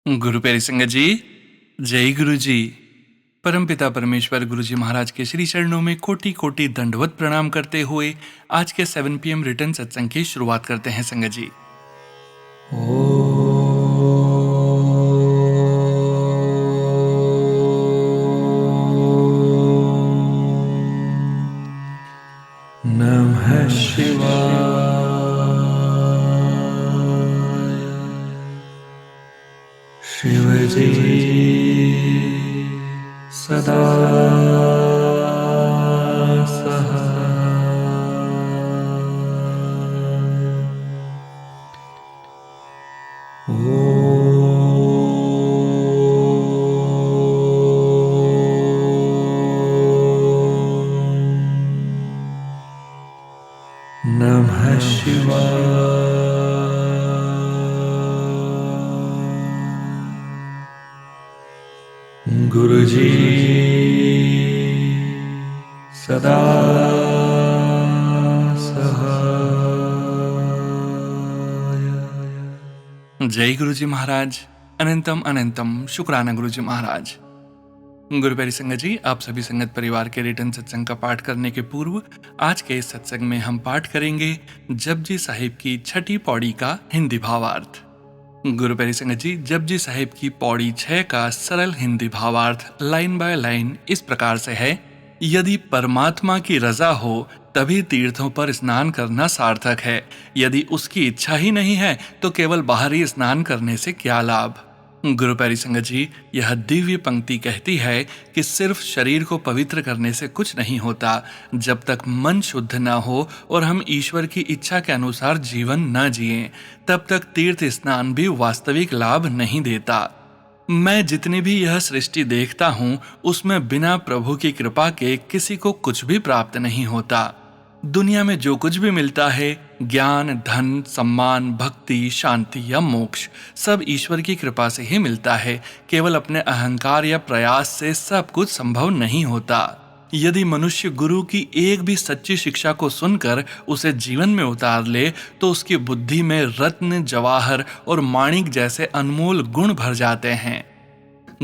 गुरु प्यारी संगत जी, जय गुरु जी। परमपिता परमेश्वर गुरु जी महाराज के श्री चरणों में कोटि कोटि दंडवत प्रणाम करते हुए आज के 7 PM रिटर्न सत्संग की शुरुआत करते हैं संगत जी। नमः शिवाय। शिवजी सदा सहाय। नमः शिवाय। गुरुजी सदा सहाय। जय गुरु जी महाराज। अनंतम अनंतम शुक्राना गुरु जी महाराज। गुरु प्यारी संगत जी, आप सभी संगत परिवार के रिटर्न सत्संग का पाठ करने के पूर्व आज के इस सत्संग में हम पाठ करेंगे जपजी साहिब की छठी पौड़ी का हिंदी भावार्थ। गुरु प्यारी संगत जी, जपजी साहिब की पौड़ी 6 का सरल हिंदी भावार्थ लाइन बाय लाइन इस प्रकार से है। यदि परमात्मा की रजा हो तभी तीर्थों पर स्नान करना सार्थक है। यदि उसकी इच्छा ही नहीं है तो केवल बाहरी स्नान करने से क्या लाभ। गुरु प्यारी संगत जी, यह दिव्य पंक्ति कहती है कि सिर्फ शरीर को पवित्र करने से कुछ नहीं होता। जब तक मन शुद्ध न हो और हम ईश्वर की इच्छा के अनुसार जीवन न जिएं, तब तक तीर्थ स्नान भी वास्तविक लाभ नहीं देता। मैं जितनी भी यह सृष्टि देखता हूँ उसमें बिना प्रभु की कृपा के किसी को कुछ भी प्राप्त नहीं होता। दुनिया में जो कुछ भी मिलता है, ज्ञान, धन, सम्मान, भक्ति, शांति या मोक्ष, सब ईश्वर की कृपा से ही मिलता है। केवल अपने अहंकार या प्रयास से सब कुछ संभव नहीं होता। यदि मनुष्य गुरु की एक भी सच्ची शिक्षा को सुनकर उसे जीवन में उतार ले तो उसकी बुद्धि में रत्न, जवाहर और माणिक जैसे अनमोल गुण भर जाते हैं।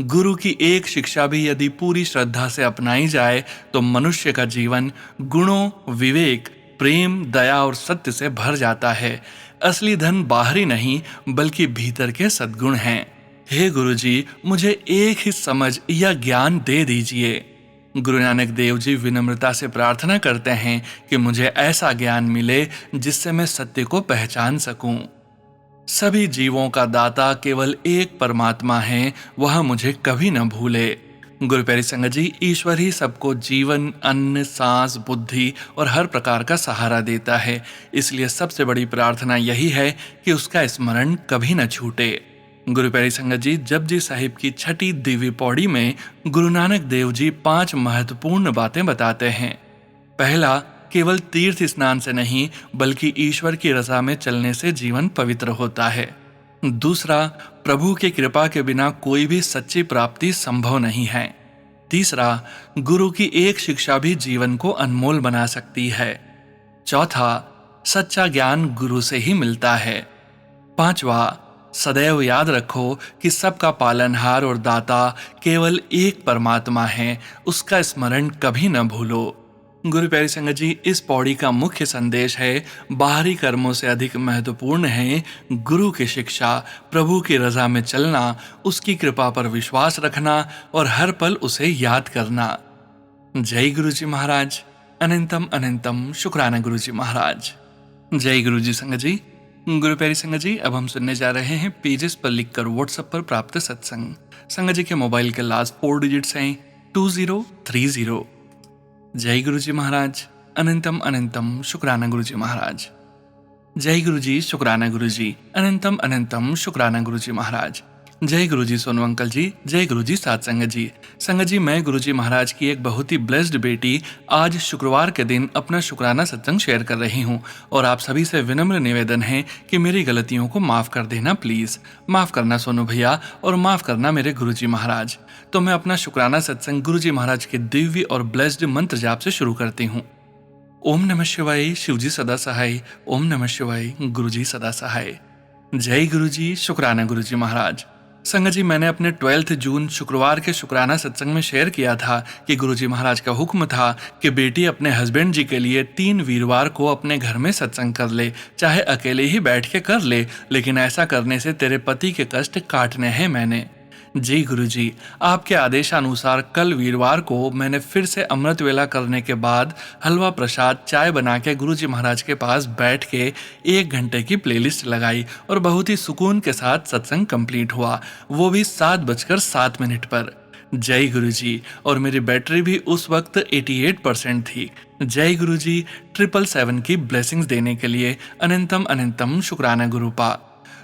गुरु की एक शिक्षा भी यदि पूरी श्रद्धा से अपनाई जाए तो मनुष्य का जीवन गुणों, विवेक, प्रेम, दया और सत्य से भर जाता है। असली धन बाहरी नहीं बल्कि भीतर के सद्गुण हैं। हे गुरु जी, मुझे एक ही समझ या ज्ञान दे दीजिए। गुरु नानक देव जी विनम्रता से प्रार्थना करते हैं कि मुझे ऐसा ज्ञान मिले जिससे मैं सत्य को पहचान सकूं। सभी जीवों का दाता केवल एक परमात्मा है, वह मुझे कभी न भूले। गुरु प्यारी संगत जी, ईश्वर ही सबको जीवन, अन्न, सांस, बुद्धि और हर प्रकार का सहारा देता है। इसलिए सबसे बड़ी प्रार्थना यही है कि उसका स्मरण कभी न छूटे। गुरु प्यारी संगत जी, जपजी साहिब की छठी दिव्य पौड़ी में गुरु नानक देव जी 5 महत्वपूर्ण बातें बताते हैं। पहला, केवल तीर्थ स्नान से नहीं बल्कि ईश्वर की रजा में चलने से जीवन पवित्र होता है। दूसरा, प्रभु की कृपा के बिना कोई भी सच्ची प्राप्ति संभव नहीं है। तीसरा, गुरु की एक शिक्षा भी जीवन को अनमोल बना सकती है। चौथा, सच्चा ज्ञान गुरु से ही मिलता है। पांचवा, सदैव याद रखो कि सबका पालनहार और दाता केवल एक परमात्मा है, उसका स्मरण कभी न भूलो। गुरु प्यारी संगत जी, इस पौड़ी का मुख्य संदेश है, बाहरी कर्मों से अधिक महत्वपूर्ण है गुरु की शिक्षा, प्रभु की रजा में चलना, उसकी कृपा पर विश्वास रखना और हर पल उसे याद करना। जय गुरु जी महाराज। अनंतम अनंतम शुक्राना गुरु जी महाराज। जय गुरु जी संगत जी। गुरु प्यारी संगत जी, अब हम सुनने जा रहे हैं पेजेस पर लिखकर व्हाट्सएप पर प्राप्त सत्संग। संगत जी के मोबाइल के लास्ट 4 डिजिट्स हैं 2030। जय गुरु जी महाराज। अनंतम अनंतम शुक्राना गुरु जी महाराज। जय गुरु जी, शुक्राना गुरु जी। अनंतम अनंतम शुक्राना गुरु जी महाराज। जय गुरु जी सोनू अंकल जी। जय गुरु जी सात संगत जी। संगत जी, मैं गुरु जी महाराज की एक बहुत ही ब्लेस्ड बेटी आज शुक्रवार के दिन अपना शुक्राना सत्संग शेयर कर रही हूँ और आप सभी से विनम्र निवेदन है कि मेरी गलतियों को माफ कर देना प्लीज। माफ करना सोनू भैया और माफ करना मेरे गुरु जी महाराज। तो मैं अपना शुक्राना सत्संग गुरु जी महाराज के दिव्य और ब्लेस्ड मंत्र जाप से शुरू करती हूँ। ओम नमः शिवाय, शिवजी सदा सहाय। ओम नमः शिवाय, गुरु जी सदा सहाय। जय गुरु जी, शुक्राना गुरु जी महाराज। संगत जी, मैंने अपने 12 जून शुक्रवार के शुक्राना सत्संग में शेयर किया था कि गुरुजी महाराज का हुक्म था कि बेटी अपने हस्बैंड जी के लिए 3 वीरवार को अपने घर में सत्संग कर ले, चाहे अकेले ही बैठ के कर ले, लेकिन ऐसा करने से तेरे पति के कष्ट काटने हैं मैंने। जी गुरुजी, आपके आदेशानुसार कल वीरवार को मैंने फिर से अमृत वेला करने के बाद हलवा प्रसाद चाय बना के गुरुजी महाराज के पास बैठ के 1 घंटे की प्लेलिस्ट लगाई और बहुत ही सुकून के साथ सत्संग कंप्लीट हुआ, वो भी 7:07 पर। जय गुरुजी। और मेरी बैटरी भी उस वक्त 88% थी। जय गुरुजी। 777 की ब्लेसिंग्स देने के लिए अनंतम अनंतम शुक्राना गुरुपा।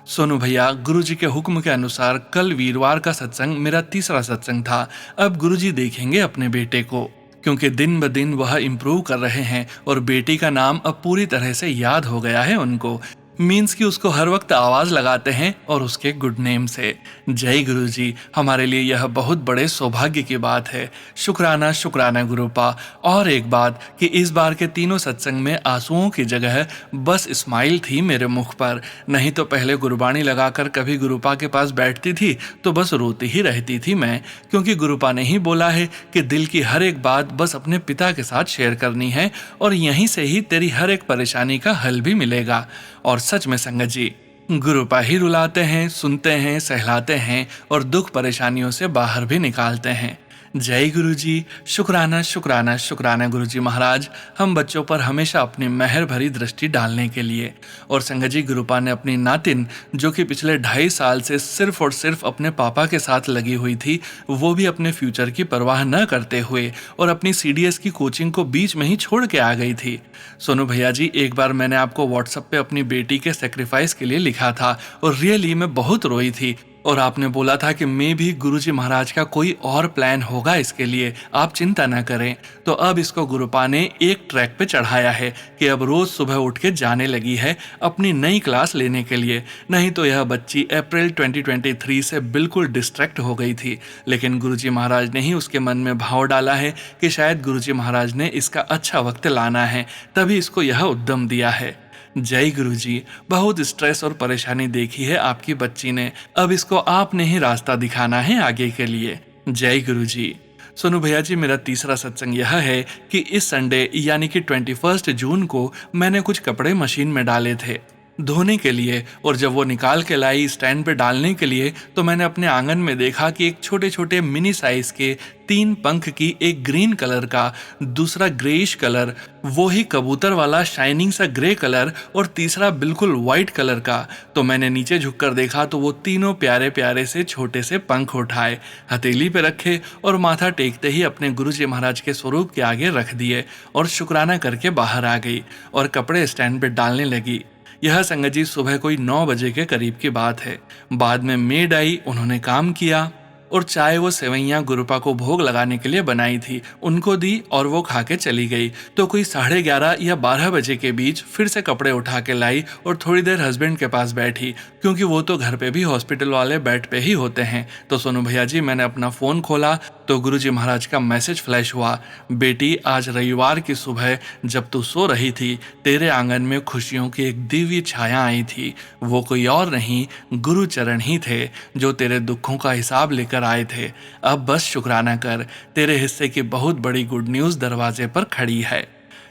सोनू भैया, गुरुजी के हुक्म के अनुसार कल वीरवार का सत्संग मेरा तीसरा सत्संग था। अब गुरुजी देखेंगे अपने बेटे को, क्योंकि दिन ब दिन वह इम्प्रूव कर रहे हैं और बेटी का नाम अब पूरी तरह से याद हो गया है उनको। मीन्स कि उसको हर वक्त आवाज लगाते हैं और उसके गुड नेम से। जय गुरुजी, हमारे लिए यह बहुत बड़े सौभाग्य की बात है। शुक्राना शुक्राना गुरुपा। और एक बात कि इस बार के तीनों सत्संग में आंसुओं की जगह बस स्माइल थी मेरे मुख पर। नहीं तो पहले गुरबाणी लगाकर कभी गुरुपा के पास बैठती थी तो बस रोती ही रहती थी मैं, क्योंकि गुरुपा ने ही बोला है कि दिल की हर एक बात बस अपने पिता के साथ शेयर करनी है और यहीं से ही तेरी हर एक परेशानी का हल भी मिलेगा। और सच में संगत जी, गुरुपा ही रुलाते हैं, सुनते हैं, सहलाते हैं और दुख परेशानियों से बाहर भी निकालते हैं। जय गुरुजी। शुक्राना शुक्राना शुक्राना गुरुजी महाराज, हम बच्चों पर हमेशा अपनी मेहर भरी दृष्टि डालने के लिए। और संगत जी, गुरुपा ने अपनी नातिन, जो कि पिछले 2.5 साल से सिर्फ और सिर्फ अपने पापा के साथ लगी हुई थी, वो भी अपने फ्यूचर की परवाह न करते हुए और अपनी CDS की कोचिंग को बीच में ही छोड़ के आ गई थी। सोनू भैया जी, एक बार मैंने आपको व्हाट्सएप पे अपनी बेटी के सेक्रीफाइस के लिए लिखा था और रियली मैं बहुत रोई थी और आपने बोला था कि मैं भी गुरुजी महाराज का कोई और प्लान होगा इसके लिए, आप चिंता ना करें। तो अब इसको गुरुपा ने एक ट्रैक पे चढ़ाया है कि अब रोज सुबह उठ के जाने लगी है अपनी नई क्लास लेने के लिए। नहीं तो यह बच्ची अप्रैल 2023 से बिल्कुल डिस्ट्रैक्ट हो गई थी, लेकिन गुरुजी महाराज ने ही उसके मन में भाव डाला है कि शायद गुरुजी महाराज ने इसका अच्छा वक्त लाना है, तभी इसको यह उद्यम दिया है। जय गुरुजी। बहुत स्ट्रेस और परेशानी देखी है आपकी बच्ची ने, अब इसको आपने ही रास्ता दिखाना है आगे के लिए। जय गुरुजी। सोनू भैया जी, मेरा तीसरा सत्संग यह है कि इस संडे यानी कि 21 जून को मैंने कुछ कपड़े मशीन में डाले थे धोने के लिए, और जब वो निकाल के लाई स्टैंड पे डालने के लिए तो मैंने अपने आंगन में देखा कि एक छोटे छोटे मिनी साइज के 3 पंख की, एक ग्रीन कलर का, दूसरा ग्रेइश कलर, वो ही कबूतर वाला शाइनिंग सा ग्रे कलर और तीसरा बिल्कुल वाइट कलर का। तो मैंने नीचे झुककर देखा तो वो तीनों प्यारे प्यारे से छोटे से पंख उठाए, हथेली पे रखे और माथा टेकते ही अपने गुरुजी महाराज के स्वरूप के आगे रख दिए और शुक्राना करके बाहर आ गई और कपड़े स्टैंड पे डालने लगी। यह संगत जी सुबह कोई 9 बजे के करीब की बात है। बाद में मेड आई, उन्होंने काम किया और चाय वो सेवैयाँ गुरुपा को भोग लगाने के लिए बनाई थी, उनको दी और वो खा के चली गई। तो कोई 11:30 या 12 बजे के बीच फिर से कपड़े उठा के लाई और थोड़ी देर हस्बैंड के पास बैठी, क्योंकि वो तो घर पे भी हॉस्पिटल वाले बेड पे ही होते हैं। तो सोनू भैया जी, मैंने अपना फ़ोन खोला तो गुरुजी महाराज का मैसेज फ्लैश हुआ, बेटी आज रविवार की सुबह जब तू सो रही थी, तेरे आंगन में खुशियों की एक दिव्य छाया आई थी। वो कोई और नहीं, गुरुचरण ही थे जो तेरे दुखों का हिसाब लेकर आए थे। अब बस शुक्राना कर, तेरे हिस्से की बहुत बड़ी गुड न्यूज़ दरवाजे पर खड़ी है।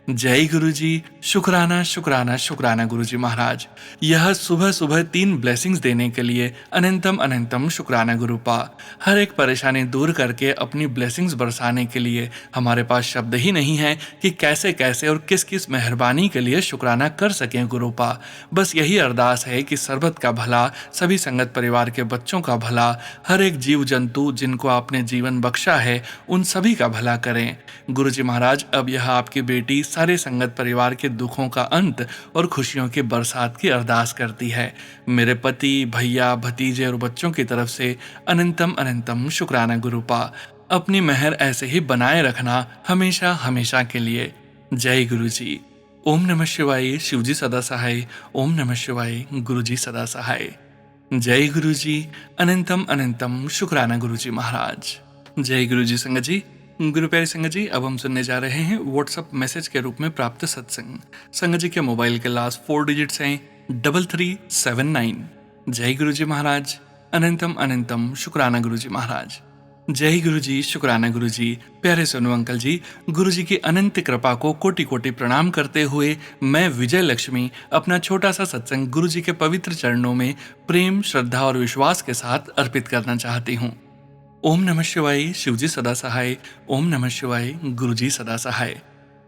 जय गुरुजी। शुक्राना शुक्राना शुक्राना गुरुजी महाराज। यह सुबह सुबह 3 ब्लेसिंग्स देने के लिए अनंतम अनंतम शुक्राना गुरुपा। हर एक परेशानी दूर करके अपनी ब्लेसिंग्स बरसाने के लिए हमारे पास शब्द ही नहीं है कि कैसे कैसे और किस किस मेहरबानी के लिए शुक्राना कर सकें गुरुपा। बस यही अरदास है कि सरबत का भला, सभी संगत परिवार के बच्चों का भला, हर एक जीव जंतु जिनको आपने जीवन बख्शा है उन सभी का भला करें। गुरुजी महाराज, अब यह आपकी बेटी सारे संगत परिवार के दुखों का अंत और खुशियों की बरसात की अरदास करती है। मेरे पति, भैया, भतीजे और बच्चों की तरफ से अनंतम अनंतम शुक्राना गुरुपा। अपनी मेहर ऐसे ही बनाए रखना हमेशा हमेशा के लिए। जय गुरुजी। ओम नमः शिवाय। शिवजी सदा सहाय। ओम नमः शिवाय। गुरुजी सदा सहाय। जय गुरुजी। अनंतम अनंतम शुक्राना गुरुजी महाराज। जय गुरुजी। संगत जी, गुरु प्यारी संगत जी, अब हम सुनने जा रहे हैं व्हाट्सएप मैसेज के रूप में प्राप्त सत्संग। संगत जी के मोबाइल के लास्ट 4 डिजिट्स हैं 3379। जय गुरुजी महाराज। अनंतम अनंतम शुक्राना गुरुजी महाराज। जय गुरु जी, शुक्राना गुरु जी। प्यारे सोनू अंकल जी, गुरु जी की अनंत कृपा को कोटि कोटि प्रणाम करते हुए मैं विजय लक्ष्मी अपना छोटा सा सत्संग गुरु जी के पवित्र चरणों में प्रेम, श्रद्धा और विश्वास के साथ अर्पित करना चाहती हूँ। ओम नमः शिवाय, शिवजी सदा सहाय। ओम नमः शिवाय, गुरु जी सदा सहाय।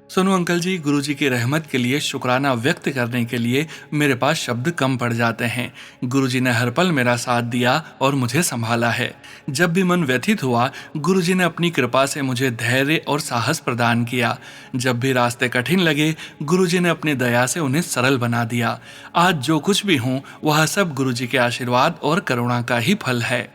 सोनू अंकल जी, गुरु जी की रहमत के लिए शुक्राना व्यक्त करने के लिए मेरे पास शब्द कम पड़ जाते हैं। गुरु जी ने हर पल मेरा साथ दिया और मुझे संभाला है। जब भी मन व्यथित हुआ, गुरु जी ने अपनी कृपा से मुझे धैर्य और साहस प्रदान किया। जब भी रास्ते कठिन लगे, गुरु जी ने अपनी दया से उन्हें सरल बना दिया। आज जो कुछ भी हूँ वह सब गुरु जी के आशीर्वाद और करुणा का ही फल है।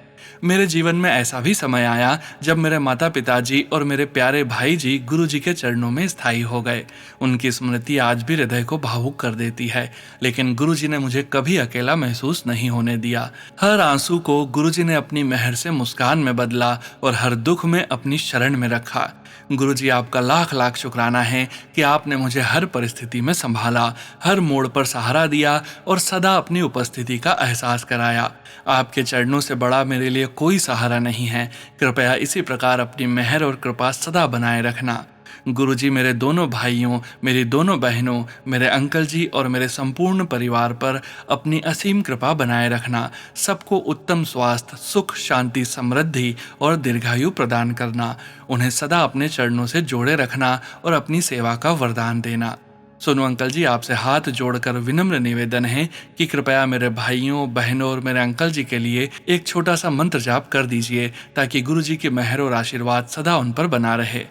मेरे जीवन में ऐसा भी समय आया जब मेरे माता पिताजी और मेरे प्यारे भाई जी गुरु जी के चरणों में स्थायी हो गए। उनकी स्मृति आज भी हृदय को भावुक कर देती है, लेकिन गुरु जी ने मुझे कभी अकेला महसूस नहीं होने दिया। हर आंसू को गुरु जी ने अपनी मेहर से मुस्कान में बदला और हर दुख में अपनी शरण में रखा। गुरु जी, आपका लाख लाख शुक्राना है कि आपने मुझे हर परिस्थिति में संभाला, हर मोड़ पर सहारा दिया और सदा अपनी उपस्थिति का एहसास कराया। आपके चरणों से बड़ा मेरे लिए कोई सहारा नहीं है। कृपया इसी प्रकार अपनी मेहर और कृपा सदा बनाए रखना। गुरु जी, मेरे दोनों भाइयों, मेरी दोनों बहनों, मेरे अंकल जी और मेरे संपूर्ण परिवार पर अपनी असीम कृपा बनाए रखना। सबको उत्तम स्वास्थ्य, सुख, शांति, समृद्धि और दीर्घायु प्रदान करना। उन्हें सदा अपने चरणों से जोड़े रखना और अपनी सेवा का वरदान देना। सोनू अंकल जी, आपसे हाथ जोड़कर विनम्र निवेदन है कि कृपया मेरे भाइयों, बहनों और मेरे अंकल जी के लिए एक छोटा सा मंत्र जाप कर दीजिए, ताकि गुरु जी की मेहर और आशीर्वाद सदा उन पर बना रहे।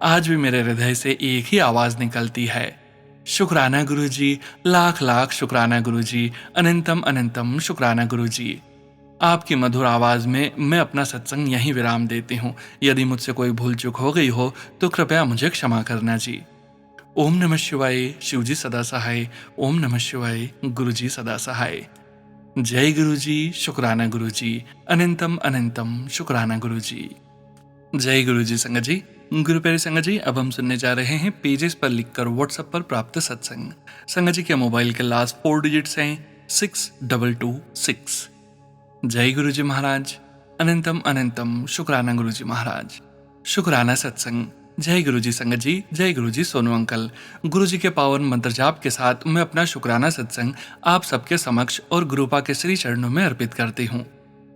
आज भी मेरे हृदय से एक ही आवाज निकलती है, शुक्राना गुरु जी, लाख लाख शुक्राना गुरु जी, अनंतम अनंतम शुक्राना गुरु जी। आपकी मधुर आवाज में मैं अपना सत्संग यहीं विराम देती हूँ। यदि मुझसे कोई भूल चूक हो गई हो तो कृपया मुझे क्षमा करना जी। ओम नमः शिवाय, शिवजी सदा सहाय। ओम नमः शिवाय, गुरु जी सदा सहाय। जय गुरु जी, शुक्राना गुरु जी, अनंतम अनंतम शुक्राना गुरु जी। जय गुरु जी। संगत जी, गुरु प्यारे संगत जी, अब हम सुनने जा रहे हैं पेजेस पर लिखकर व्हाट्सएप पर प्राप्त सत्संग। संगत जी के मोबाइल के लास्ट 4 डिजिट्स हैं 6226। जय गुरु जी महाराज, अनंतम अनंतम शुक्राना गुरु जी महाराज। शुक्राना सत्संग। जय गुरु जी संगत जी, जय गुरु जी सोनू अंकल। गुरु जी के पावन मंत्र जाप के साथ मैं अपना शुक्राना सत्संग आप सबके समक्ष और गुरुपा के श्री चरणों में अर्पित करती हूँ।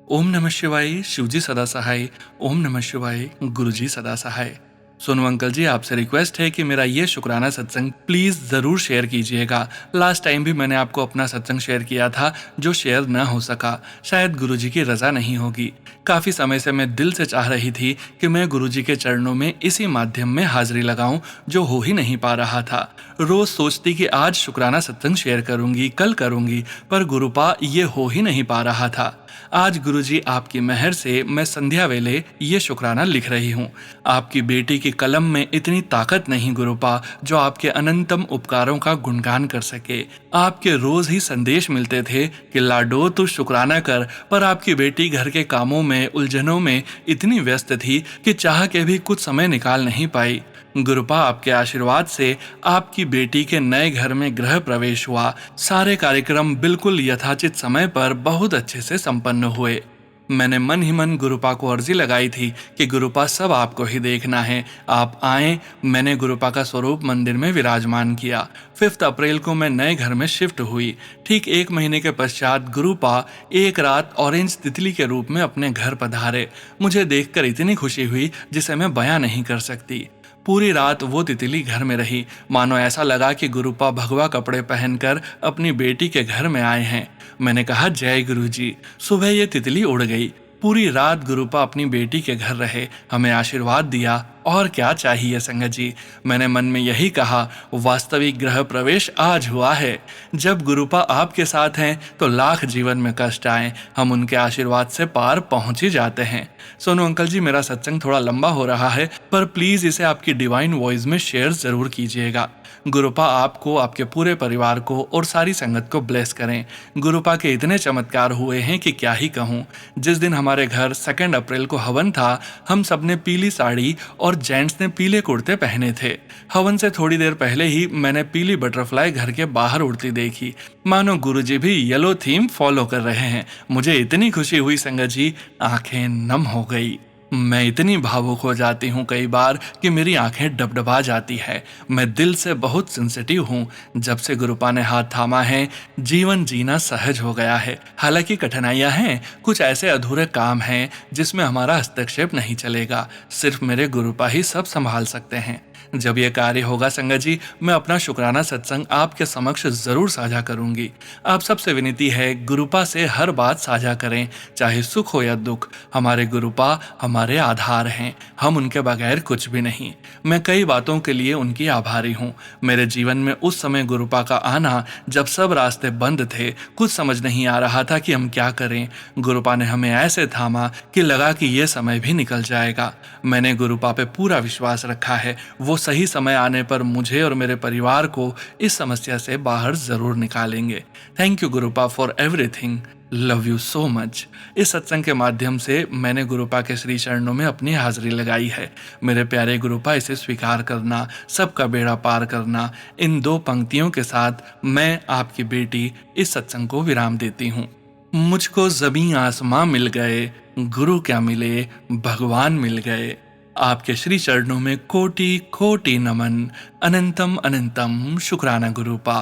ओम नमः शिवाय, शिवजी सदा सहाय। ओम नमः शिवाय, गुरु जी सदा सहाय। सोनू अंकल जी, आपसे रिक्वेस्ट है कि मेरा ये शुक्राना सत्संग प्लीज जरूर शेयर कीजिएगा। लास्ट टाइम भी मैंने आपको अपना सत्संग शेयर किया था जो शेयर न हो सका, शायद गुरु जी की रजा नहीं होगी। काफी समय से मैं दिल से चाह रही थी कि मैं गुरु जी के चरणों में इसी माध्यम में हाजिरी लगाऊं, जो हो ही नहीं पा रहा था। रोज सोचती कि आज शुक्राना सत्संग शेयर करूंगी, कल करूंगी, पर गुरुपा ये हो ही नहीं पा रहा था। आज गुरुजी आपकी मेहर से मैं संध्या वेले ये शुक्राना लिख रही हूँ। आपकी बेटी की कलम में इतनी ताकत नहीं गुरुपा जो आपके अनंतम उपकारों का गुणगान कर सके। आपके रोज ही संदेश मिलते थे कि लाडो तू शुक्राना कर, पर आपकी बेटी घर के कामों में, उलझनों में इतनी व्यस्त थी कि चाह के भी कुछ समय निकाल नहीं पाई। गुरुपा, आपके आशीर्वाद से आपकी बेटी के नए घर में गृह प्रवेश हुआ। सारे कार्यक्रम बिल्कुल यथाचित समय पर बहुत अच्छे से संपन्न हुए। मैंने मन ही मन गुरुपा को अर्जी लगाई थी कि गुरुपा, सब आपको ही देखना है, आप आए। मैंने गुरुपा का स्वरूप मंदिर में विराजमान किया। 5 अप्रैल को मैं नए घर में शिफ्ट हुई। ठीक 1 महीने के पश्चात गुरुपा एक रात ऑरेंज तितली के रूप में अपने घर पधारे। मुझे देखकर इतनी खुशी हुई जिसे मैं बयां नहीं कर सकती। पूरी रात वो तितली घर में रही, मानो ऐसा लगा कि गुरुपा भगवा कपड़े पहनकर अपनी बेटी के घर में आए हैं। मैंने कहा, जय गुरु जी। सुबह ये तितली उड़ गई। पूरी रात गुरुपा अपनी बेटी के घर रहे, हमें आशीर्वाद दिया। और क्या चाहिए संगत जी। मैंने मन में यही कहा, वास्तविक गृह प्रवेश आज हुआ है। जब गुरुपा आपके साथ हैं तो लाख जीवन में कष्ट आए, हम उनके आशीर्वाद से पार पहुंच ही जाते हैं। सोनू अंकल जी, मेरा सत्संग थोड़ा लंबा हो रहा है, पर प्लीज इसे आपकी डिवाइन वॉइस में शेयर जरूर कीजिएगा। गुरुपा आपको, आपके पूरे परिवार को और सारी संगत को ब्लेस करें। गुरुपा के इतने चमत्कार हुए हैं कि क्या ही कहूँ। जिस दिन हमारे घर 2 अप्रैल को हवन था, हम सबने पीली साड़ी और जेंट्स ने पीले कुर्ते पहने थे। हवन से थोड़ी देर पहले ही मैंने पीली बटरफ्लाई घर के बाहर उड़ती देखी, मानो गुरुजी भी येलो थीम फॉलो कर रहे हैं। मुझे इतनी खुशी हुई संगत जी, आंखें नम हो गई। मैं इतनी भावुक हो जाती हूँ कई बार कि मेरी आंखें डबडबा जाती है। मैं दिल से बहुत सेंसिटिव हूँ। जब से गुरुपा ने हाथ थामा है, जीवन जीना सहज हो गया है। हालांकि कठिनाइयाँ हैं, कुछ ऐसे अधूरे काम हैं जिसमें हमारा हस्तक्षेप नहीं चलेगा। सिर्फ मेरे गुरुपा ही सब संभाल सकते हैं। जब यह कार्य होगा संगत जी, मैं अपना शुक्राना सत्संग आपके समक्ष जरूर साझा करूंगी। आप सबसे विनती है, गुरुपा से हर बात साझा करें, चाहे सुख हो या दुख। हमारे गुरुपा हमारे आधार हैं, हम उनके बगैर कुछ भी नहीं। मैं कई बातों के लिए उनकी आभारी हूँ। मेरे जीवन में उस समय गुरुपा का आना जब सब रास्ते बंद थे, कुछ समझ नहीं आ रहा था कि हम क्या करें। गुरुपा ने हमें ऐसे थामा कि लगा कि यह समय भी निकल जाएगा। मैंने गुरुपा पे पूरा विश्वास रखा है, वो सही समय आने पर मुझे और मेरे परिवार को इस समस्या से बाहर जरूर निकालेंगे। Thank you गुरुपा for everything, love you so much. इस सत्संग के माध्यम से मैंने गुरुपा के श्री चरणों में अपनी हाजिरी लगाई है। मेरे प्यारे गुरुपा, इसे स्वीकार करना, सबका बेड़ा पार करना। इन 2 पंक्तियों के साथ मैं आपकी बेटी इस सत्संग को विराम देती हूँ। मुझको ज़मीं आसमां मिल गए, गुरु क्या मिले, भगवान मिल गए। आपके श्री चरणों में कोटि कोटि नमन। अनंतम अनंतम शुक्राना गुरुपा।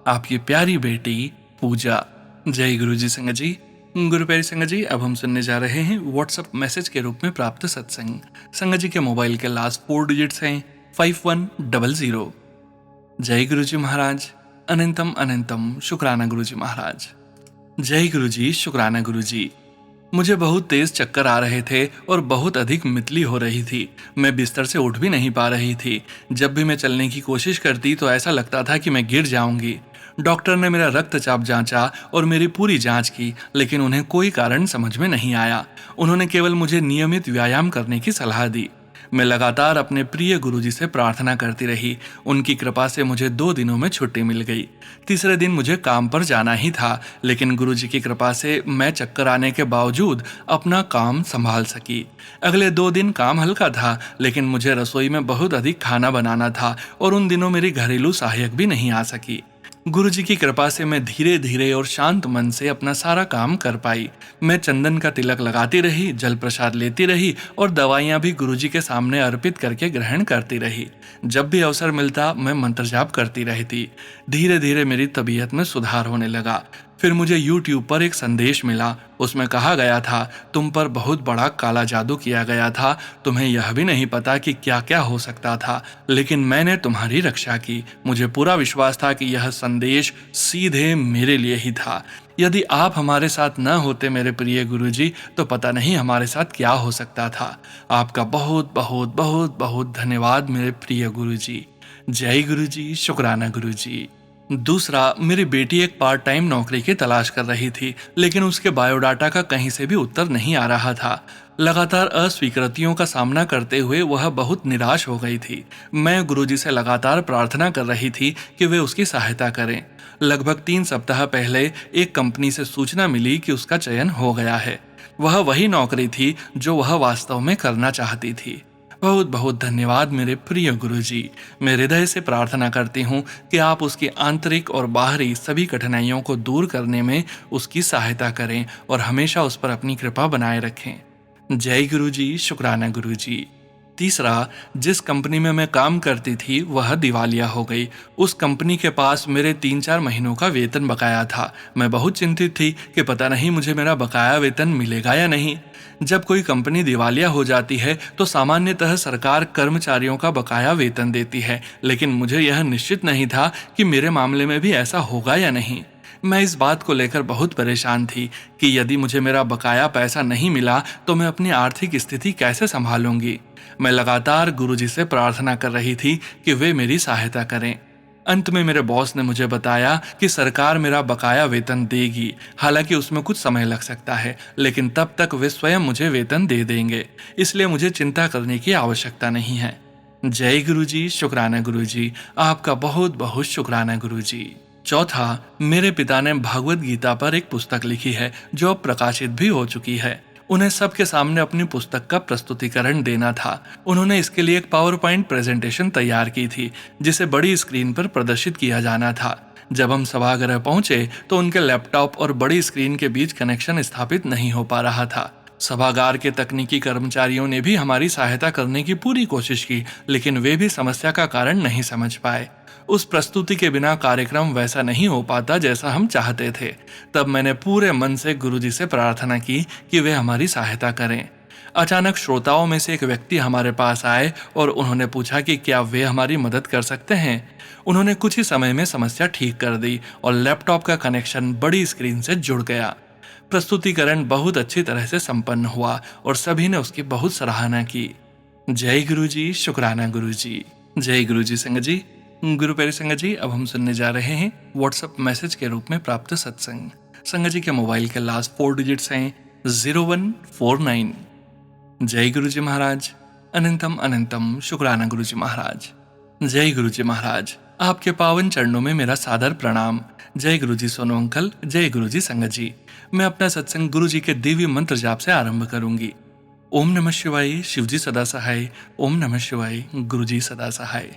आपकी प्यारी बेटी पूजा। जय गुरु जी संगत जी। गुरु प्यारी संगत जी, अब हम सुनने जा रहे हैं व्हाट्सएप मैसेज के रूप में प्राप्त सत्संग। संगत जी के मोबाइल के लास्ट 4 डिजिट्स हैं 5100। जय गुरु जी महाराज। अनंतम अनंतम शुक्राना गुरु जी महाराज। जय गुरु जी, शुक्राना गुरु जी। मुझे बहुत तेज चक्कर आ रहे थे और बहुत अधिक मितली हो रही थी। मैं बिस्तर से उठ भी नहीं पा रही थी। जब भी मैं चलने की कोशिश करती तो ऐसा लगता था कि मैं गिर जाऊंगी। डॉक्टर ने मेरा रक्तचाप जांचा और मेरी पूरी जांच की, लेकिन उन्हें कोई कारण समझ में नहीं आया। उन्होंने केवल मुझे नियमित व्यायाम करने की सलाह दी। मैं लगातार अपने प्रिय गुरुजी से प्रार्थना करती रही। उनकी कृपा से मुझे 2 दिनों में छुट्टी मिल गई। तीसरे दिन मुझे काम पर जाना ही था, लेकिन गुरुजी की कृपा से मैं चक्कर आने के बावजूद अपना काम संभाल सकी। अगले 2 दिन काम हल्का था, लेकिन मुझे रसोई में बहुत अधिक खाना बनाना था और उन दिनों मेरी घरेलू सहायक भी नहीं आ सकी। गुरुजी की कृपा से मैं धीरे धीरे और शांत मन से अपना सारा काम कर पाई। मैं चंदन का तिलक लगाती रही, जल प्रसाद लेती रही और दवाइयाँ भी गुरुजी के सामने अर्पित करके ग्रहण करती रही। जब भी अवसर मिलता मैं मंत्र जाप करती रहती। धीरे धीरे मेरी तबीयत में सुधार होने लगा। फिर मुझे YouTube पर एक संदेश मिला। उसमें कहा गया था, तुम पर बहुत बड़ा काला जादू किया गया था। तुम्हें यह भी नहीं पता कि क्या क्या हो सकता था, लेकिन मैंने तुम्हारी रक्षा की। मुझे पूरा विश्वास था कि यह संदेश सीधे मेरे लिए ही था। यदि आप हमारे साथ न होते मेरे प्रिय गुरुजी, तो पता नहीं हमारे साथ क्या हो सकता था। आपका बहुत बहुत बहुत बहुत धन्यवाद मेरे प्रिय गुरुजी। जय गुरुजी, शुक्राना गुरुजी। दूसरा, मेरी बेटी एक पार्ट टाइम नौकरी की तलाश कर रही थी, लेकिन उसके बायोडाटा का कहीं से भी उत्तर नहीं आ रहा था। लगातार अस्वीकृतियों का सामना करते हुए वह बहुत निराश हो गई थी। मैं गुरुजी से लगातार प्रार्थना कर रही थी कि वे उसकी सहायता करें। लगभग 3 सप्ताह पहले एक कंपनी से सूचना मिली कि उसका चयन हो गया है। वह वही नौकरी थी जो वह वास्तव में करना चाहती थी। बहुत बहुत धन्यवाद मेरे प्रिय गुरुजी। मैं हृदय से प्रार्थना करती हूँ कि आप उसकी आंतरिक और बाहरी सभी कठिनाइयों को दूर करने में उसकी सहायता करें और हमेशा उस पर अपनी कृपा बनाए रखें। जय गुरुजी, शुक्राना गुरुजी। तीसरा, जिस कंपनी में मैं काम करती थी वह दिवालिया हो गई। उस कंपनी के पास मेरे 3-4 महीनों का वेतन बकाया था। मैं बहुत चिंतित थी कि पता नहीं मुझे मेरा बकाया वेतन मिलेगा या नहीं। जब कोई कंपनी दिवालिया हो जाती है तो सामान्यतः सरकार कर्मचारियों का बकाया वेतन देती है, लेकिन मुझे यह निश्चित नहीं था कि मेरे मामले में भी ऐसा होगा या नहीं। मैं इस बात को लेकर बहुत परेशान थी कि यदि मुझे मेरा बकाया पैसा नहीं मिला तो मैं अपनी आर्थिक स्थिति कैसे संभालूंगी। मैं लगातार गुरुजी से प्रार्थना कर रही थी कि वे मेरी सहायता करें। अंत में मेरे बॉस ने मुझे बताया कि सरकार मेरा बकाया वेतन देगी। हालांकि उसमें कुछ समय लग सकता है, लेकिन तब तक वे स्वयं मुझे वेतन दे देंगे, इसलिए मुझे चिंता करने की आवश्यकता नहीं है। जय गुरुजी, शुक्राना गुरुजी। आपका बहुत बहुत शुक्राना गुरुजी। चौथा, मेरे पिता ने भागवत गीता पर एक पुस्तक लिखी है जो अब प्रकाशित भी हो चुकी है। उन्हें सबके सामने अपनी पुस्तक का प्रस्तुतिकरण देना था। उन्होंने इसके लिए एक पावर पॉइंट प्रेजेंटेशन तैयार की थी जिसे बड़ी स्क्रीन पर प्रदर्शित किया जाना था। जब हम सभागृह पहुंचे तो उनके लैपटॉप और बड़ी स्क्रीन के बीच कनेक्शन स्थापित नहीं हो पा रहा था। सभागार के तकनीकी कर्मचारियों ने भी हमारी सहायता करने की पूरी कोशिश की, लेकिन वे भी समस्या का कारण नहीं समझ पाए। उस प्रस्तुति के बिना कार्यक्रम वैसा नहीं हो पाता जैसा हम चाहते थे। तब मैंने पूरे मन से गुरुजी से प्रार्थना की कि वे हमारी सहायता करें। अचानक श्रोताओं में से एक व्यक्ति हमारे पास आए और उन्होंने पूछा कि क्या वे हमारी मदद कर सकते हैं। उन्होंने कुछ ही समय में समस्या ठीक कर दी और लैपटॉप का कनेक्शन बड़ी स्क्रीन से जुड़ गया। प्रस्तुतिकरण बहुत अच्छी तरह से संपन्न हुआ और सभी ने उसकी बहुत सराहना की। जय गुरुजी, शुक्राना गुरुजी। जय गुरुजी संगत जी। गुरु प्यारे संगत जी, अब हम सुनने जा रहे हैं व्हाट्सएप मैसेज के रूप में प्राप्त सत्संग। संगत जी के मोबाइल के लास्ट 4 डिजिट्स हैं 0149। जय गुरुजी महाराज। अनंतम अनंतम शुक्राना गुरुजी महाराज। जय गुरुजी महाराज, आपके पावन चरणों में मेरा सादर प्रणाम। जय गुरुजी सोनू अंकल। जय गुरुजी संगत जी। मैं अपना सत्संग गुरुजी के दिव्य मंत्र जाप से आरंभ करूंगी। ओम नमः शिवाय, शिवजी सदा सहाय। ओम नमः शिवाय, गुरुजी सदा सहाय।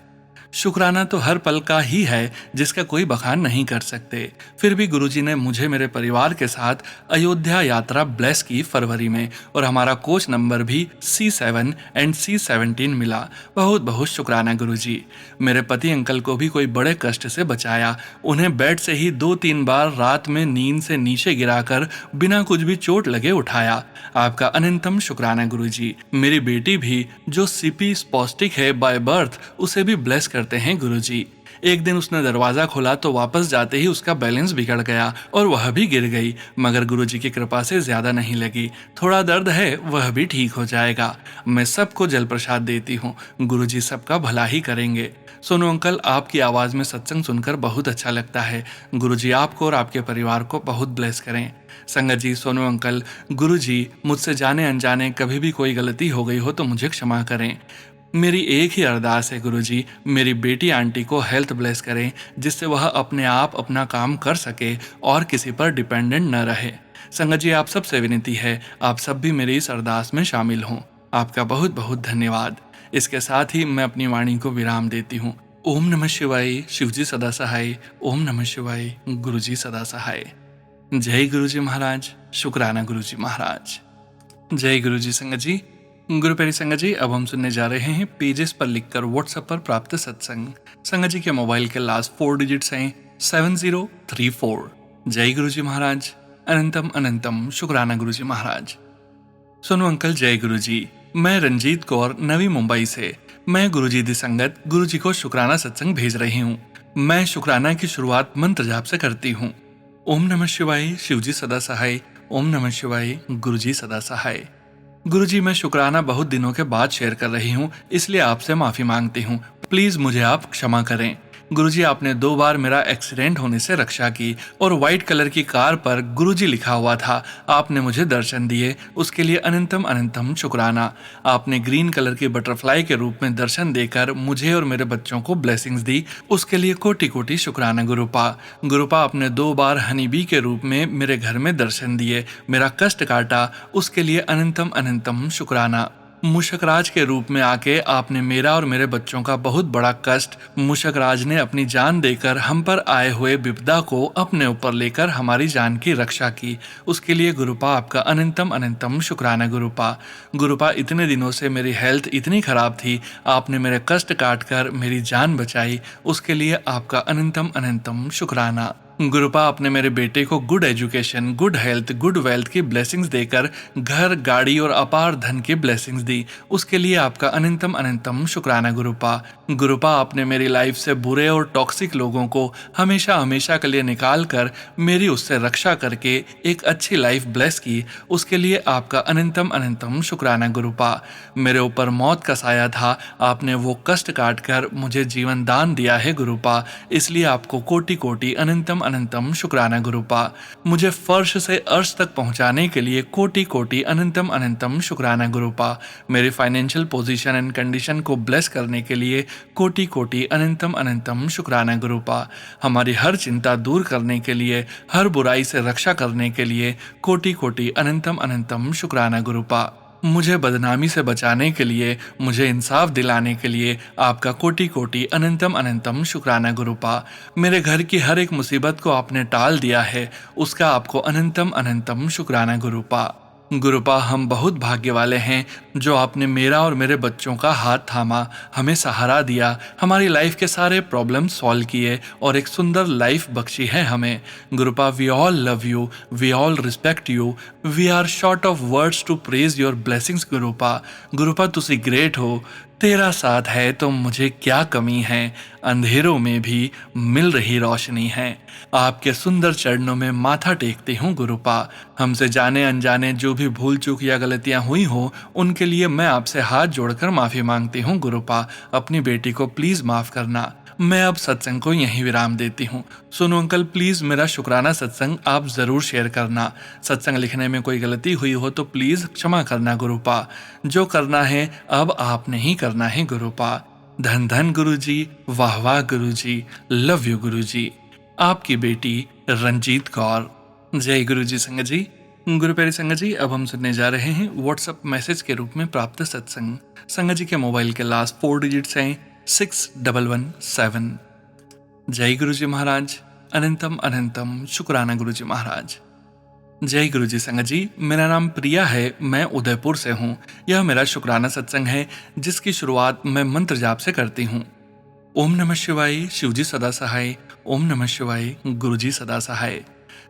शुक्राना तो हर पल का ही है जिसका कोई बखान नहीं कर सकते। फिर भी गुरुजी ने मुझे मेरे परिवार के साथ अयोध्या यात्रा ब्लेस की फरवरी में और हमारा कोच नंबर भी C7 एंड C17 मिला। बहुत बहुत शुक्राना गुरुजी। मेरे पति अंकल को भी कोई बड़े कष्ट से बचाया। उन्हें बेड से ही 2-3 बार रात में नींद से नीचे गिराकर बिना कुछ भी चोट लगे उठाया। आपका अनंतम शुक्राना गुरुजी। मेरी बेटी भी जो सीपी स्पॉस्टिक है बाय बर्थ, उसे भी ब्लेस करते हैं गुरुजी। एक दिन उसने दरवाजा खोला तो वापस जाते ही उसका बैलेंस बिगड़ गया और वह भी गिर गई, मगर गुरुजी की कृपा से ज्यादा नहीं लगी। थोड़ा दर्द है, वह भी ठीक हो जाएगा। मैं सबको जल प्रसाद देती हूँ। गुरुजी सबका भला ही करेंगे। सोनू अंकल, आपकी आवाज में सत्संग सुनकर बहुत अच्छा लगता है। गुरुजी आपको और आपके परिवार को बहुत ब्लेस करें। संगत जी, सोनू अंकल, गुरुजी मुझसे जाने अनजाने कभी भी कोई गलती हो गई हो तो मुझे क्षमा करें। मेरी एक ही अरदास है गुरुजी, मेरी बेटी आंटी को हेल्थ ब्लेस करें जिससे वह अपने आप अपना काम कर सके और किसी पर डिपेंडेंट न रहे। संगत जी, आप सबसे विनती है आप सब भी मेरी इस अरदास में शामिल हों। आपका बहुत बहुत धन्यवाद। इसके साथ ही मैं अपनी वाणी को विराम देती हूँ। ओम नमः शिवाय, शिवजी सदा सहाय। ओम नमः शिवाय, गुरुजी सदा सहाय। जय गुरुजी महाराज। शुक्राना गुरुजी महाराज। जय गुरुजी संगत जी। गुरु प्यारी संगत जी, अब हम सुनने जा रहे हैं पेजेस पर लिखकर व्हाट्सएप पर प्राप्त सत्संग। संगत जी के मोबाइल के लास्ट 4 डिजिट्स हैं 7034। जय गुरुजी महाराज। अनंतम अनंतम शुक्राना गुरुजी महाराज। सोनू अंकल, जय गुरुजी। मैं रंजीत कौर, नवी मुंबई से। मैं गुरुजी दी संगत गुरुजी को शुक्राना सत्संग भेज रही हूँ। मैं शुक्राना की शुरुआत मंत्र जाप से करती हूँ। ओम नमः शिवाय, शिवजी सदा सहाय। ओम नमः शिवाय, गुरुजी सदा सहाय। गुरुजी, मैं शुक्राना बहुत दिनों के बाद शेयर कर रही हूँ, इसलिए आपसे माफी मांगती हूँ। प्लीज मुझे आप क्षमा करें। गुरुजी, आपने 2 बार मेरा एक्सीडेंट होने से रक्षा की और व्हाइट कलर की कार पर गुरुजी लिखा हुआ था। आपने मुझे दर्शन दिए, उसके लिए अनंतम अनंतम शुक्राना। आपने ग्रीन कलर की बटरफ्लाई के रूप में दर्शन देकर मुझे और मेरे बच्चों को ब्लेसिंग्स दी, उसके लिए कोटि कोटि शुक्राना गुरुपा। गुरुपा, आपने 2 बार हनी बी के रूप में मेरे घर में दर्शन दिए, मेरा कष्ट काटा, उसके लिए अनंतम अनंतम शुक्राना। मुशकराज के रूप में आके आपने मेरा और मेरे बच्चों का बहुत बड़ा कष्ट, मुशकराज ने अपनी जान देकर हम पर आए हुए विपदा को अपने ऊपर लेकर हमारी जान की रक्षा की, उसके लिए गुरुपा आपका अनंतम अनंतम शुक्राना गुरुपा। गुरुपा, इतने दिनों से मेरी हेल्थ इतनी खराब थी, आपने मेरे कष्ट काट कर मेरी जान बचाई, उसके लिए आपका अनंतम अनंतम शुक्राना। गुरुपा, आपने मेरे बेटे को good education, good health, good wealth की ब्लेसिंग्स देकर घर, गाड़ी और अपार धन की ब्लेसिंग्स दी, उसके लिए आपका अनंतम अनंतम शुक्राना गुरुपा। गुरुपा, आपने मेरी लाइफ से बुरे और टॉक्सिक लोगों को हमेशा हमेशा के लिए निकाल कर मेरी उससे रक्षा करके एक अच्छी लाइफ ब्लेस की, उसके लिए आपका अनंतम अनंतम शुक्राना गुरुपा। मेरे ऊपर मौत का साया था, आपने वो कष्ट काट कर मुझे जीवन दान दिया है गुरुपा, इसलिए आपको कोटि कोटि अनंतम अनंतम शुक्राना गुरुपा। मुझे फर्श से अर्श तक पहुंचाने के लिए कोटि कोटि अनंतम अनंतम शुक्राना गुरुपा। मेरी फाइनेंशियल पोजीशन एंड कंडीशन को ब्लेस करने के लिए कोटि कोटि अनंतम अनंतम शुक्राना गुरुपा। हमारी हर चिंता दूर करने के लिए, हर बुराई से रक्षा करने के लिए कोटि कोटि अनंतम अनंतम शुक्राना गुरुपा। मुझे बदनामी से बचाने के लिए, मुझे इंसाफ दिलाने के लिए आपका कोटि कोटि अनंतम अनंतम शुक्राना गुरुपा। मेरे घर की हर एक मुसीबत को आपने टाल दिया है, उसका आपको अनंतम अनंतम शुक्राना गुरुपा। गुरुपा, हम बहुत भाग्य वाले हैं जो आपने मेरा और मेरे बच्चों का हाथ थामा, हमें सहारा दिया, हमारी लाइफ के सारे प्रॉब्लम सॉल्व किए और एक सुंदर लाइफ बख्शी है हमें। Gurupa, we all love you, we all respect you, we are short of words to praise your blessings Gurupa. Gurupa, तुसी ग्रेट हो, तेरा साथ है तो मुझे क्या कमी है, अंधेरों में भी मिल रही रोशनी है। आपके सुंदर चरणों में माथा टेकती हूँ गुरुपा। हमसे जाने अनजाने जो भी भूल चूक या गलतियां हुई हो, उनके लिए मैं आपसे हाथ जोड़कर माफी मांगती हूँ गुरुपा। अपनी बेटी को प्लीज माफ करना। मैं अब सत्संग को यहीं विराम देती हूँ। सुनो अंकल, प्लीज मेरा शुक्राना सत्संग आप जरूर शेयर करना। सत्संग लिखने में कोई गलती हुई हो तो प्लीज क्षमा करना गुरुपा। जो करना है अब आपने ही करना है गुरुपा। धन धन गुरुजी, वाह वाह गुरुजी, लव यू गुरुजी। आपकी बेटी रंजीत कौर। जय गुरुजी संगत जी। गुरु प्यारी संगत जी, अब हम सुनने जा रहे हैं व्हाट्सएप मैसेज के रूप में प्राप्त सत्संग। संगत जी के मोबाइल के लास्ट 4 डिजिट्स हैं 6117। जय गुरुजी महाराज, अनंतम अनंतम शुक्राना गुरुजी महाराज। जय गुरुजी संगत जी, मेरा नाम प्रिया है, मैं उदयपुर से हूँ। यह मेरा शुक्राना सत्संग है जिसकी शुरुआत मैं मंत्र जाप से करती हूँ। ओम नमः शिवाय, शिवजी सदा सहाय। ओम नमः शिवाय, गुरुजी सदा सहाय।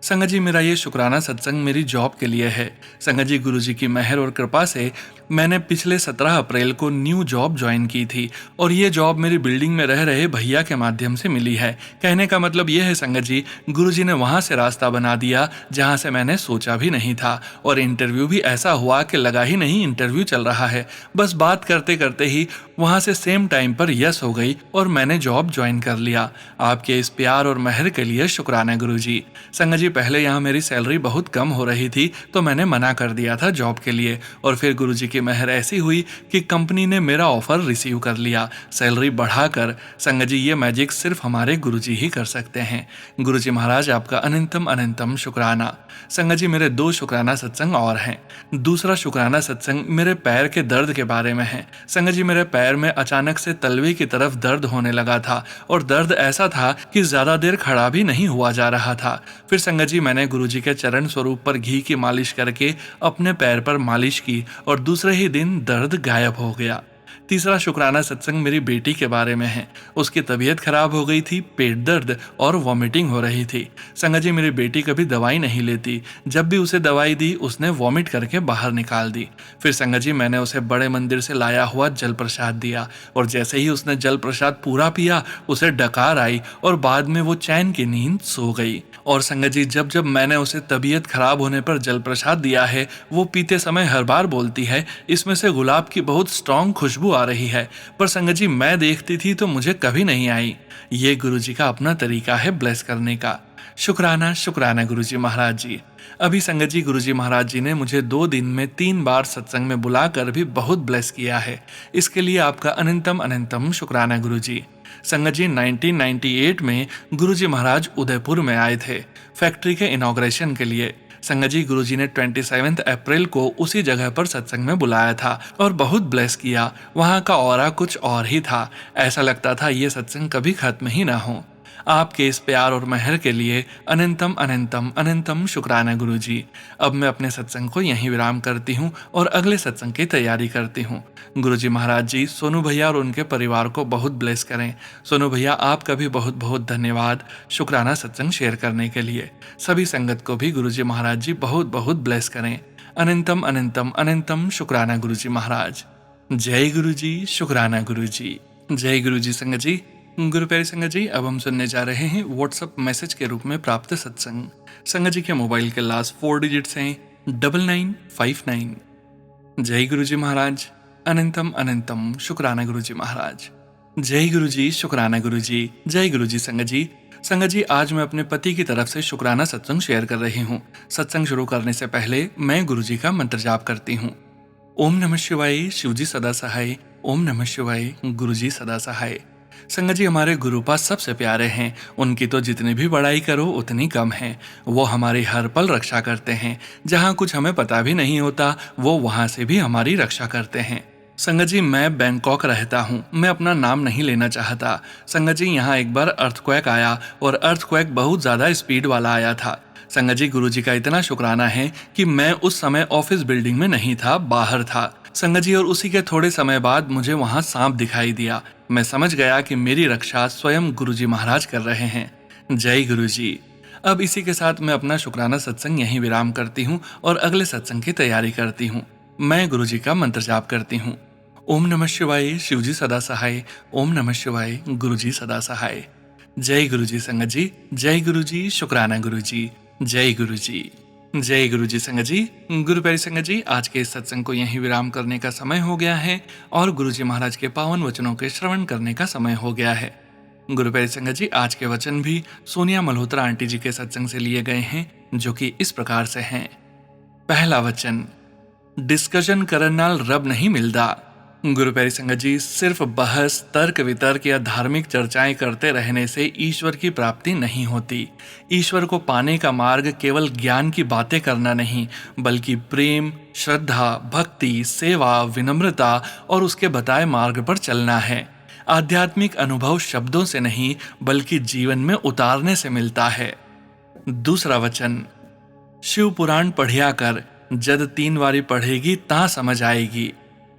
संगत जी, मेरा ये शुक्राना सत्संग मेरी जॉब के लिए है। संगत जी, गुरुजी की मेहर और कृपा से मैंने पिछले 17 अप्रैल को न्यू जॉब ज्वाइन की थी और ये जॉब मेरी बिल्डिंग में रह रहे भैया के माध्यम से मिली है। कहने का मतलब ये है संगत जी, गुरुजी ने वहाँ से रास्ता बना दिया जहाँ से मैंने सोचा भी नहीं था, और इंटरव्यू भी ऐसा हुआ कि लगा ही नहीं इंटरव्यू चल रहा है। बस बात करते करते ही वहाँ से सेम टाइम पर यस हो गई और मैंने जॉब ज्वाइन कर लिया। आपके इस प्यार और मेहर के लिए शुक्राना गुरुजी। संगत जी, पहले यहाँ मेरी सैलरी बहुत कम हो रही थी तो मैंने मना कर दिया था जॉब के लिए, और फिर गुरुजी की मेहर ऐसी हुई कि कंपनी ने मेरा ऑफर रिसीव कर लिया, सैलरी बढ़ाकर। संगत जी, ये मैजिक सिर्फ हमारे गुरुजी ही कर सकते हैं। गुरुजी महाराज, आपका अनंतम अनंतम शुक्राना। संगत जी, मेरे 2 शुक्राना सत्संग और हैं। दूसरा शुक्राना सत्संग मेरे पैर के दर्द के बारे में है। संगत जी, मेरे पैर में अचानक से तलवे की तरफ दर्द होने लगा था और दर्द ऐसा था कि ज्यादा देर खड़ा भी नहीं हुआ जा रहा था। फिर संगत जी, मैंने गुरुजी के चरण स्वरूप पर घी की मालिश करके अपने पैर पर मालिश की और दूसरे ही दिन दर्द गायब हो गया। तीसरा शुक्राना सत्संग मेरी बेटी के बारे में है। उसकी तबीयत खराब हो गई थी, पेट दर्द और वॉमिटिंग हो रही थी। संगत जी, मेरी बेटी कभी दवाई नहीं लेती, जब भी उसे दवाई दी उसने वॉमिट करके बाहर निकाल दी। फिर संगत जी, मैंने उसे बड़े मंदिर से लाया हुआ जल प्रसाद दिया और जैसे ही उसने जल प्रसाद पूरा पिया उसे डकार आई और बाद में वो चैन की नींद सो गई। और संगत जी, जब जब मैंने उसे तबीयत खराब होने पर जल प्रसाद दिया है, वो पीते समय हर बार बोलती है इसमें से गुलाब की बहुत स्ट्रांग खुशबू आ रही है, पर संगत जी मैं देखती थी तो मुझे कभी नहीं आई। ये गुरुजी का अपना तरीका है ब्लेस करने का। शुक्राना शुक्राना गुरुजी महाराज जी। अभी संगत जी, गुरुजी महाराज जी ने मुझे 2 दिन में 3 बार सत्संग में बुलाकर भी बहुत ब्लेस किया है। इसके लिए आपका अनंतम अनंतम शुक्राना गुरुजी। संगत जी, 1998 में गुरुजी महाराज उदयपुर में आए थे फैक्ट्री के इनॉग्रेशन के लिए। संगत जी, गुरुजी ने 27 अप्रैल को उसी जगह पर सत्संग में बुलाया था और बहुत ब्लेस किया। वहाँ का ऑरा कुछ और ही था, ऐसा लगता था ये सत्संग कभी खत्म ही ना हो। आपके इस प्यार और मेहर के लिए अनंतम अनंतम अनंतम शुक्राना गुरुजी। अब मैं अपने सत्संग को यहीं विराम करती हूँ और अगले सत्संग की तैयारी करती हूँ। गुरुजी महाराज जी सोनू भैया और उनके परिवार को बहुत ब्लेस करें। सोनू भैया, आपका भी बहुत बहुत धन्यवाद शुक्राना सत्संग शेयर करने के लिए। सभी संगत को भी गुरुजी महाराज जी बहुत बहुत ब्लेस करें। अनंतम अनंतम अनंतम शुक्राना गुरुजी महाराज। जय गुरुजी, शुक्राना गुरुजी। जय गुरुजी संगत जी। गुरु प्यारी संगत जी, अब हम सुनने जा रहे हैं व्हाट्सएप मैसेज के रूप में प्राप्त सत्संग। संगत जी के मोबाइल के लास्ट 4 डिजिट्स हैं 9959। जय गुरुजी महाराज, अनंतम अनंतम शुक्राना गुरुजी महाराज। जय गुरुजी, शुक्राना गुरुजी। जय गुरुजी संगत जी। संगत जी, आज मैं अपने पति की तरफ से शुक्राना सत्संग शेयर कर रही हूँ। सत्संग शुरू करने से पहले मैं गुरुजी का मंत्र जाप करती हूँ। ओम नमः शिवाय, शिवजी सदा सहाय। ओम नमः शिवाय, गुरुजी सदा सहाय। संगत जी, हमारे गुरुपा सबसे प्यारे हैं। उनकी तो जितनी भी बड़ाई करो उतनी कम है। वो हमारी हर पल रक्षा करते हैं। जहाँ कुछ हमें पता भी नहीं होता, वो वहाँ से भी हमारी रक्षा करते हैं। संगत जी, मैं बैंकॉक रहता हूँ। मैं अपना नाम नहीं लेना चाहता। संगत जी, यहाँ एक बार अर्थक्वेक आया और अर्थक्वेक बहुत ज्यादा स्पीड वाला आया था। संगत जी, गुरुजी का इतना शुक्राना है कि मैं उस समय ऑफिस बिल्डिंग में नहीं था, बाहर था। संगत जी, और उसी के थोड़े समय बाद मुझे वहां सांप दिखाई दिया। मैं समझ गया कि मेरी रक्षा स्वयं गुरुजी महाराज कर रहे हैं। जय गुरुजी। अब इसी के साथ मैं अपना शुक्राना सत्संग यहीं विराम करती हूँ और अगले सत्संग की तैयारी करती हूँ। मैं गुरुजी का मंत्र जाप करती हूँ। ओम नमः शिवाय, शिवजी सदा सहाय। ओम नमः शिवाय, गुरुजी सदा सहाय। जय गुरुजी संगत जी। जय गुरुजी। शुक्राना गुरुजी। जय गुरुजी। जय गुरुजी संगत जी। गुरु प्यारी संगत जी, आज के इस सत्संग को यहीं विराम करने का समय हो गया है और गुरुजी महाराज के पावन वचनों के श्रवण करने का समय हो गया है। गुरु प्यारी संगत जी, आज के वचन भी सोनिया मल्होत्रा आंटी जी के सत्संग से लिए गए हैं, जो कि इस प्रकार से हैं। पहला वचन, डिस्कशन करन नाल रब नहीं मिलता। गुरु प्यारी संगत जी, सिर्फ बहस, तर्क वितर्क या धार्मिक चर्चाएं करते रहने से ईश्वर की प्राप्ति नहीं होती। ईश्वर को पाने का मार्ग केवल ज्ञान की बातें करना नहीं, बल्कि प्रेम, श्रद्धा, भक्ति, सेवा, विनम्रता और उसके बताए मार्ग पर चलना है। आध्यात्मिक अनुभव शब्दों से नहीं, बल्कि जीवन में उतारने से मिलता है। दूसरा वचन, शिव पुराण पढ़िया कर, जद 3 बारी पढ़ेगी ता समझ आएगी।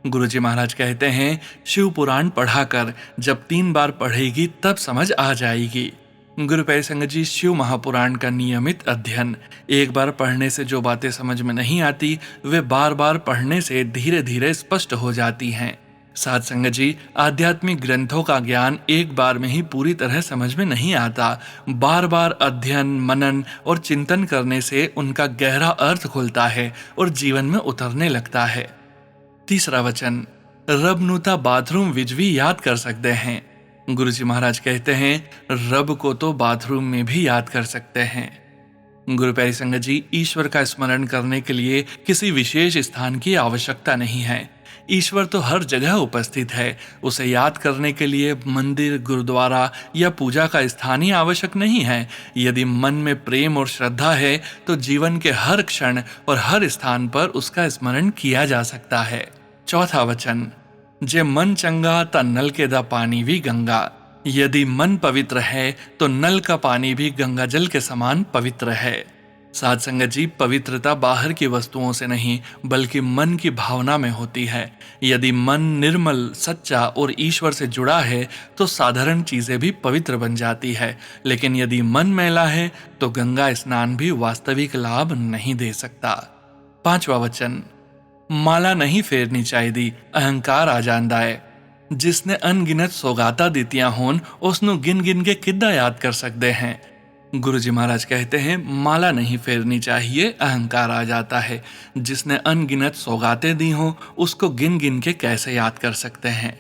गुरुजी महाराज कहते हैं, शिव पुराण पढ़ा कर, जब 3 बार पढ़ेगी तब समझ आ जाएगी। गुरु प्यारी संगत जी, शिव महापुराण का नियमित अध्ययन, एक बार पढ़ने से जो बातें समझ में नहीं आती, वे बार बार पढ़ने से धीरे धीरे स्पष्ट हो जाती हैं। साथ संगत जी, आध्यात्मिक ग्रंथों का ज्ञान एक बार में ही पूरी तरह समझ में नहीं आता। बार बार अध्ययन, मनन और चिंतन करने से उनका गहरा अर्थ खुलता है और जीवन में उतरने लगता है। तीसरा वचन, रब नूता बाथरूम विच भी याद कर सकते हैं। गुरुजी महाराज कहते हैं, रब को तो बाथरूम में भी याद कर सकते हैं। गुरु प्यारी संगत जी, ईश्वर का स्मरण करने के लिए किसी विशेष स्थान की आवश्यकता नहीं है। ईश्वर तो हर जगह उपस्थित है। उसे याद करने के लिए मंदिर, गुरुद्वारा या पूजा का स्थान ही आवश्यक नहीं है। यदि मन में प्रेम और श्रद्धा है तो जीवन के हर क्षण और हर स्थान पर उसका स्मरण किया जा सकता है। चौथा वचन, जे मन चंगा ता नल के दा पानी भी गंगा। यदि मन पवित्र है तो नल का पानी भी गंगा जल के समान पवित्र है। साथ संगत जी, पवित्रता बाहर की वस्तुओं से नहीं, बल्कि मन की भावना में होती है। यदि मन निर्मल, सच्चा और ईश्वर से जुड़ा है तो साधारण चीजें भी पवित्र बन जाती है। लेकिन यदि मन मैला है तो गंगा स्नान भी वास्तविक लाभ नहीं दे सकता। पांचवा वचन, माला नहीं फेरनी चाहिए, अहंकार आ जांदा है। जिसने अनगिनत सौगाता दितियां होन, उसनु गिन गिन के किद्दा याद कर सकते हैं। गुरुजी महाराज कहते हैं, माला नहीं फेरनी चाहिए, अहंकार आ जाता है। जिसने अनगिनत सौगातें दी हों, उसको गिन गिन के कैसे याद कर सकते हैं।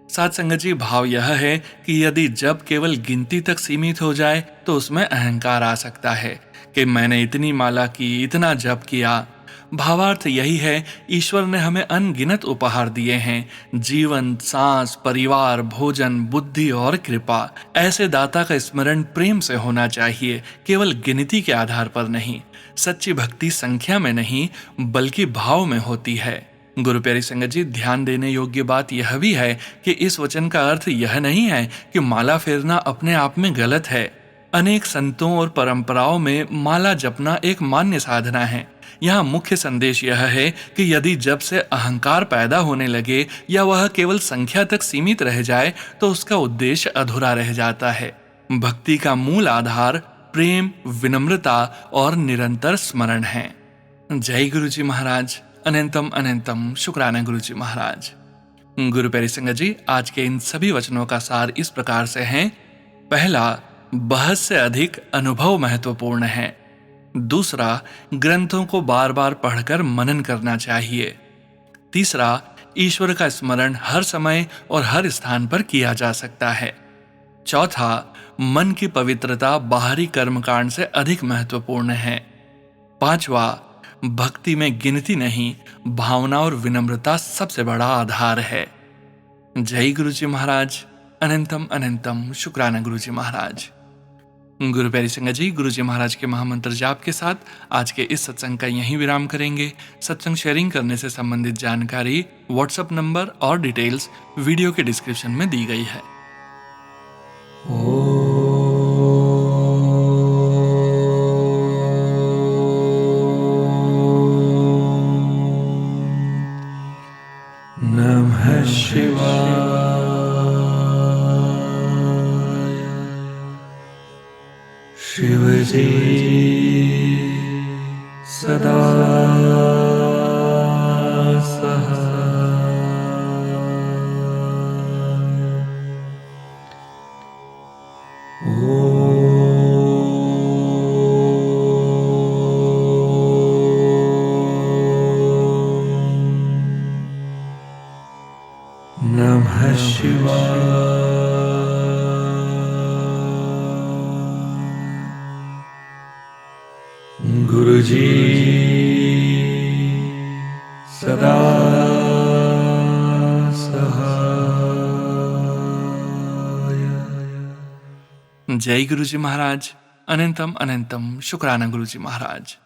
साथ संगत जी, भाव यह है कि यदि जब केवल गिनती तक सीमित हो जाए तो उसमें अहंकार आ सकता है कि मैंने इतनी माला की, इतना जप किया। भावार्थ यही है, ईश्वर ने हमें अनगिनत उपहार दिए हैं, जीवन, सांस, परिवार, भोजन, बुद्धि और कृपा। ऐसे दाता का स्मरण प्रेम से होना चाहिए, केवल गिनती के आधार पर नहीं। सच्ची भक्ति संख्या में नहीं, बल्कि भाव में होती है। गुरु प्यारी संगत जी, ध्यान देने योग्य बात यह भी है कि इस वचन का अर्थ यह नहीं है कि माला फेरना अपने आप में गलत है। अनेक संतों और परंपराओं में माला जपना एक मान्य साधना है। यहाँ मुख्य संदेश यह है कि यदि जब से अहंकार पैदा होने लगे या वह केवल संख्या तक सीमित रह जाए तो उसका उद्देश्य अधूरा रह जाता है। भक्ति का मूल आधार प्रेम, विनम्रता और निरंतर स्मरण है। जय गुरुजी महाराज। अनंतम अनंतम शुक्राना गुरुजी महाराज। गुरु प्यारी संगत जी, आज के इन सभी वचनों का सार इस प्रकार से है। पहला, बहस से अधिक अनुभव महत्वपूर्ण है। दूसरा, ग्रंथों को बार बार पढ़कर मनन करना चाहिए। तीसरा, ईश्वर का स्मरण हर समय और हर स्थान पर किया जा सकता है। चौथा, मन की पवित्रता बाहरी कर्मकांड से अधिक महत्वपूर्ण है। पांचवा, भक्ति में गिनती नहीं, भावना और विनम्रता सबसे बड़ा आधार है। जय गुरु जी महाराज। अनंतम अनंतम शुक्राना गुरु जी महाराज। गुरु प्यारी संगत जी, गुरु जी महाराज के महामंत्र जाप के साथ आज के इस सत्संग का यहीं विराम करेंगे। सत्संग शेयरिंग करने से संबंधित जानकारी, व्हाट्सएप नंबर और डिटेल्स वीडियो के डिस्क्रिप्शन में दी गई है। नमः शिवाय। शिव जी सदा नमः शिवाय। गुरु जी सदा सहाय। जय गुरु जी महाराज। अनंतम अनंतम शुक्राना गुरु जी महाराज।